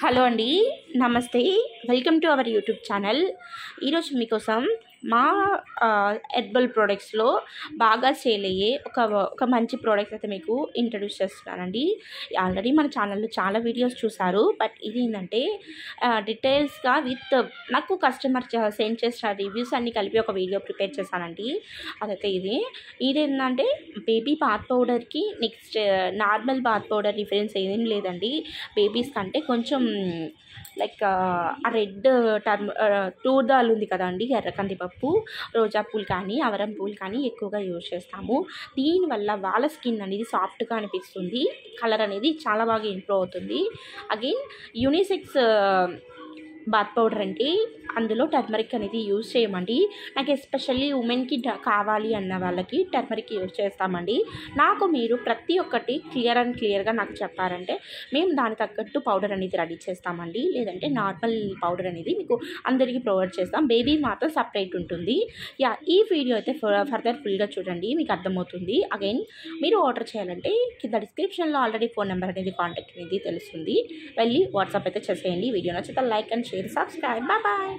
Hello అండి, నమస్తే. Welcome to our YouTube channel. ఈరోజు మీకోసం మా హెర్బల్ ప్రోడక్ట్స్లో బాగా సేల్ అయ్యే ఒక మంచి ప్రోడక్ట్ అయితే మీకు ఇంట్రడ్యూస్ చేస్తున్నానండి. ఆల్రెడీ మన ఛానల్లో చాలా వీడియోస్ చూసారు, బట్ ఇది ఏంటంటే డీటెయిల్స్గా విత్ నాకు కస్టమర్ సెండ్ చేసిన రివ్యూస్ అన్నీ కలిపి ఒక వీడియో ప్రిపేర్ చేశానండి. అదైతే ఇదేంటంటే బేబీ బాత్ పౌడర్కి next normal bath powder difference ఏం లేదండి. బేబీస్ కంటే కొంచెం లైక్ ఆ రెడ్ టూర్ దాల్ ఉంది కదండి, ఎర్ర కందిపప్పు, రోజా పూలు కానీ అవరం పూలు కానీ ఎక్కువగా యూజ్ చేస్తాము. దీనివల్ల వాళ్ళ స్కిన్ అనేది సాఫ్ట్గా అనిపిస్తుంది, కలర్ అనేది చాలా బాగా ఇంప్రూవ్ అవుతుంది. అగైన్ యూనిసెక్స్ బాత్ పౌడర్ అంటే అందులో టర్మరిక్ అనేది యూజ్ చేయమండి. నాకు ఎస్పెషల్లీ ఉమెన్కి కావాలి అన్న వాళ్ళకి టర్మరిక్ యూజ్ చేస్తామండి. నాకు మీరు ప్రతి ఒక్కటి క్లియర్గా నాకు చెప్పారంటే మేము దానికి తగ్గట్టు పౌడర్ అనేది రెడీ చేస్తామండి. లేదంటే నార్మల్ పౌడర్ అనేది మీకు అందరికీ ప్రొవైడ్ చేస్తాం. బేబీ మాత్రం సపరేట్ ఉంటుంది. ఈ వీడియో అయితే ఫర్దర్ ఫుల్గా చూడండి, మీకు అర్థమవుతుంది. అగైన్ మీరు ఆర్డర్ చేయాలంటే కింద డిస్క్రిప్షన్లో ఆల్రెడీ ఫోన్ నెంబర్ అనేది కాంటాక్ట్ అనేది తెలుస్తుంది, వెళ్ళి వాట్సాప్ అయితే చేసేయండి. వీడియో నచ్చితే like and share, subscribe. Bye.